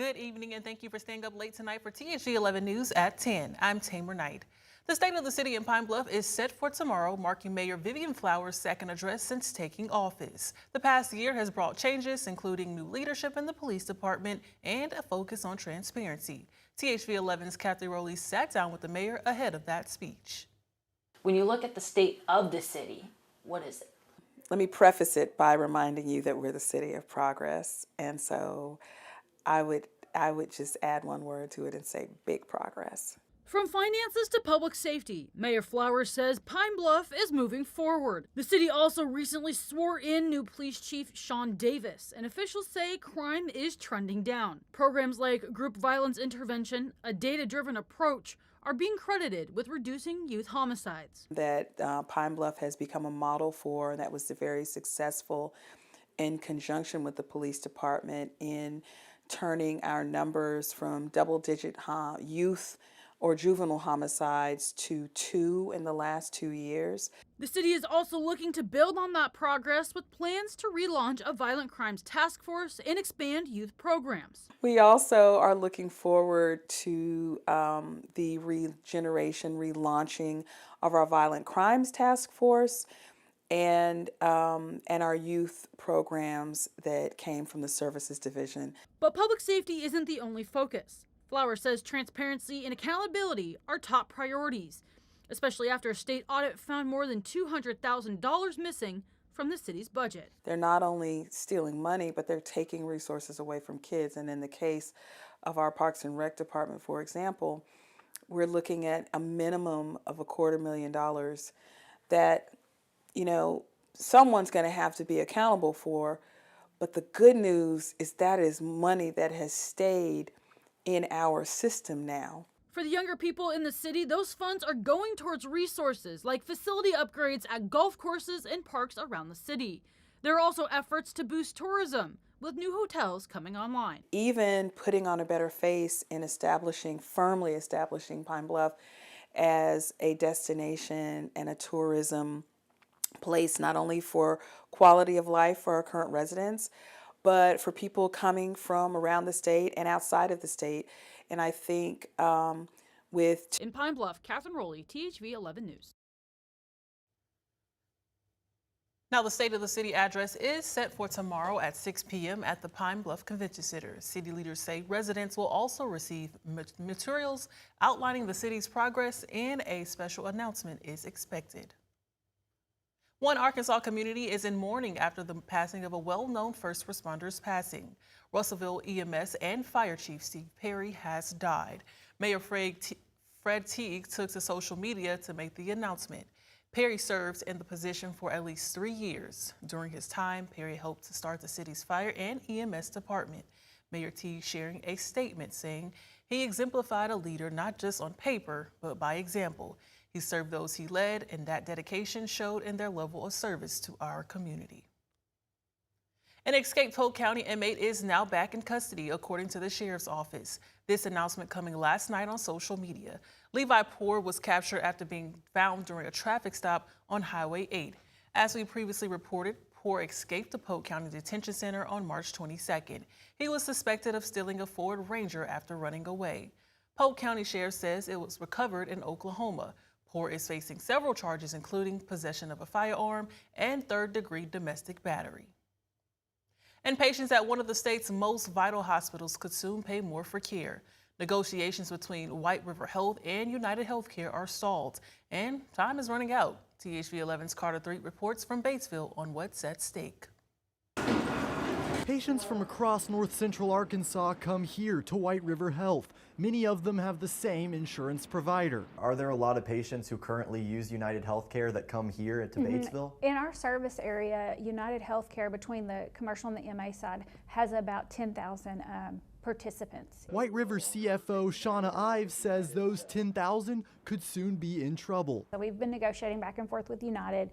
Good evening, and thank you for staying up late tonight for THV 11 News at 10. I'm Tamer Knight. The state of the city in Pine Bluff is set for tomorrow, marking Mayor Vivian Flowers' second address since taking office. The past year has brought changes, including new leadership in the police department and a focus on transparency. THV 11's Kathy Rowley sat down with the mayor ahead of that speech. When you look at the state of the city, what is it? Let me preface it by reminding you that we're the city of progress, and so I would just add one word to it and say big progress. From finances to public safety, Mayor Flowers says Pine Bluff is moving forward. The city also recently swore in new police chief Sean Davis, and officials say crime is trending down. Programs like group violence intervention, a data-driven approach, are being credited with reducing youth homicides. That Pine Bluff has become a model for, and that was very successful in conjunction with the police department in turning our numbers from double-digit youth or juvenile homicides to 2 in the last 2 years. The city is also looking to build on that progress with plans to relaunch a violent crimes task force and expand youth programs. We also are looking forward to the relaunching of our violent crimes task force and our youth programs that came from the services division. But public safety isn't the only focus. Flowers says transparency and accountability are top priorities, especially after a state audit found more than $200,000 missing from the city's budget. They're not only stealing money, but they're taking resources away from kids. And in the case of our Parks and Rec department, for example, we're looking at a minimum of $250,000 that, someone's going to have to be accountable for. But the good news is that is money that has stayed in our system now. For the younger people in the city, those funds are going towards resources like facility upgrades at golf courses and parks around the city. There are also efforts to boost tourism, with new hotels coming online. Even putting on a better face in firmly establishing Pine Bluff as a destination and a tourism place, not only for quality of life for our current residents, but for people coming from around the state and outside of the state. And I think In Pine Bluff, Catherine Rowley, THV 11 News. Now, the State of the City address is set for tomorrow at 6 p.m. at the Pine Bluff Convention Center. City leaders say residents will also receive materials outlining the city's progress, and a special announcement is expected. One Arkansas community is in mourning after the passing of a well-known first responder's passing. Russellville EMS and Fire Chief Steve Perry has died. Mayor Fred Teague took to social media to make the announcement. Perry served in the position for at least 3 years. During his time, Perry hoped to start the city's fire and EMS department. Mayor Teague sharing a statement saying he exemplified a leader not just on paper, but by example. He served those he led, and that dedication showed in their level of service to our community. An escaped Polk County inmate is now back in custody, according to the sheriff's office. This announcement coming last night on social media. Levi Poor was captured after being found during a traffic stop on Highway 8. As we previously reported, Poor escaped the Polk County Detention Center on March 22nd. He was suspected of stealing a Ford Ranger after running away. Polk County Sheriff says it was recovered in Oklahoma. Poor is facing several charges, including possession of a firearm and third-degree domestic battery. And patients at one of the state's most vital hospitals could soon pay more for care. Negotiations between White River Health and United Healthcare are stalled, and time is running out. THV 11's Carter Threet reports from Batesville on what's at stake. Patients from across north central Arkansas come here to White River Health. Many of them have the same insurance provider. Are there a lot of patients who currently use United Healthcare that come here to Batesville? In our service area, United Healthcare, between the commercial and the MA side, has about 10,000 participants. White River CFO Shauna Ives says those 10,000 could soon be in trouble. So we've been negotiating back and forth with United.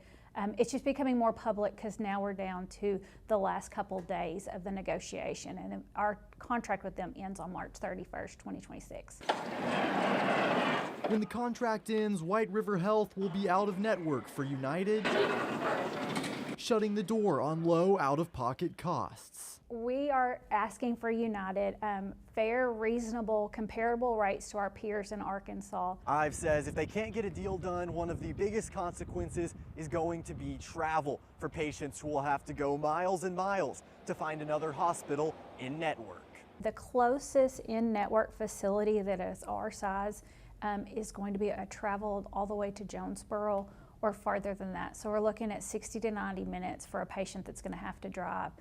It's just becoming more public because now we're down to the last couple days of the negotiation, and our contract with them ends on March 31st, 2026. When the contract ends, White River Health will be out of network for United. shutting the door on low out-of-pocket costs. We are asking for United fair, reasonable, comparable rates to our peers in Arkansas. Ives says if they can't get a deal done, one of the biggest consequences is going to be travel for patients who will have to go miles and miles to find another hospital in network. The closest in-network facility that is our size is going to be traveled all the way to Jonesboro or farther than that. So we're looking at 60 to 90 minutes for a patient that's going to have to drive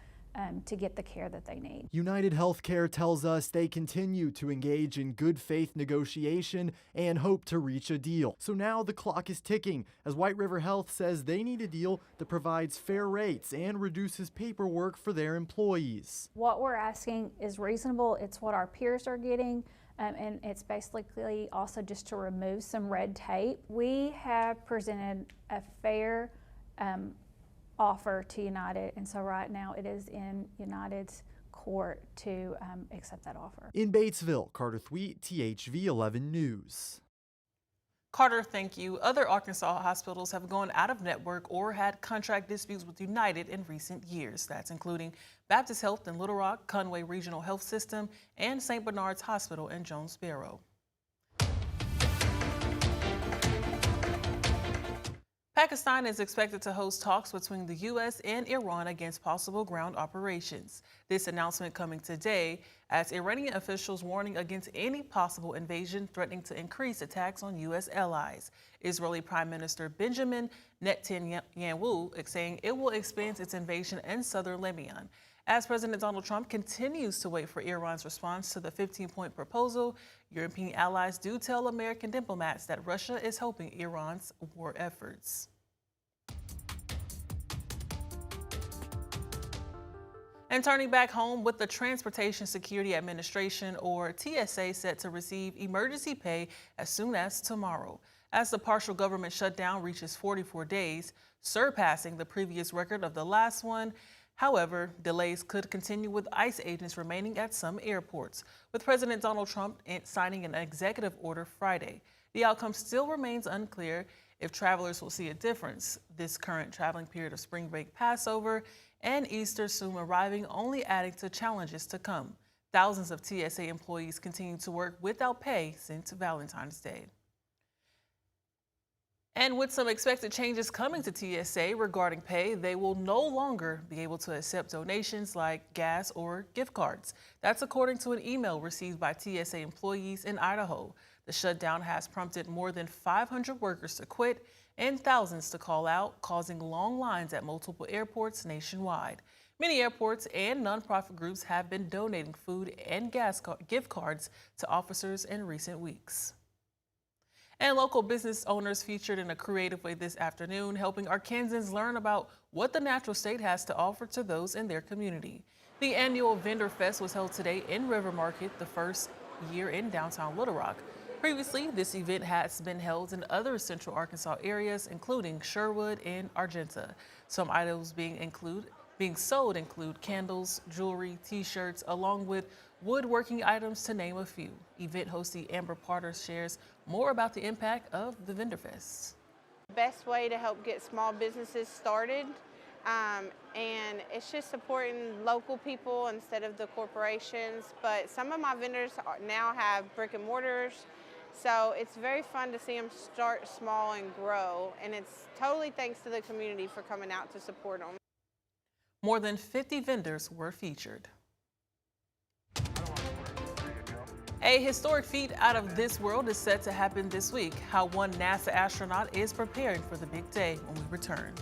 to get the care that they need. United Healthcare tells us they continue to engage in good faith negotiation and hope to reach a deal. So now the clock is ticking as White River Health says they need a deal that provides fair rates and reduces paperwork for their employees. What we're asking is reasonable. It's what our peers are getting. And it's basically also just to remove some red tape. We have presented a fair offer to United, and so right now it is in United's court to accept that offer. In Batesville, Carter Thweet, THV 11 News. Carter, thank you. Other Arkansas hospitals have gone out of network or had contract disputes with United in recent years. That's including Baptist Health in Little Rock, Conway Regional Health System, and St. Bernard's Hospital in Jonesboro. Pakistan is expected to host talks between the U.S. and Iran against possible ground operations. This announcement coming today as Iranian officials warning against any possible invasion threatening to increase attacks on U.S. allies. Israeli Prime Minister Benjamin Netanyahu saying it will expand its invasion in southern Lebanon. As President Donald Trump continues to wait for Iran's response to the 15-point proposal, European allies do tell American diplomats that Russia is helping Iran's war efforts. And turning back home, with the Transportation Security Administration, or TSA, set to receive emergency pay as soon as tomorrow, as the partial government shutdown reaches 44 days, surpassing the previous record of the last one. However, delays could continue with ICE agents remaining at some airports, with President Donald Trump signing an executive order Friday. The outcome still remains unclear if travelers will see a difference. This current traveling period of spring break, Passover, and Easter soon arriving, only adding to challenges to come. Thousands of TSA employees continue to work without pay since Valentine's Day. And with some expected changes coming to TSA regarding pay, they will no longer be able to accept donations like gas or gift cards. That's according to an email received by TSA employees in Idaho. The shutdown has prompted more than 500 workers to quit and thousands to call out, causing long lines at multiple airports nationwide. Many airports and nonprofit groups have been donating food and gift cards to officers in recent weeks. And local business owners featured in a creative way this afternoon, helping Arkansans learn about what the natural state has to offer to those in their community. The annual Vendor Fest was held today in River Market, the first year in downtown Little Rock. Previously, this event has been held in other central Arkansas areas, including Sherwood and Argenta. Some items being sold include candles, jewelry, t-shirts, along with woodworking items, to name a few. Event hostee Amber Potter shares more about the impact of the Vendor Fest. Best way to help get small businesses started, and it's just supporting local people instead of the corporations. But some of my vendors now have brick and mortars, so it's very fun to see them start small and grow, and it's totally thanks to the community for coming out to support them. More than 50 vendors were featured. A historic feat out of this world is set to happen this week. How one NASA astronaut is preparing for the big day when we return.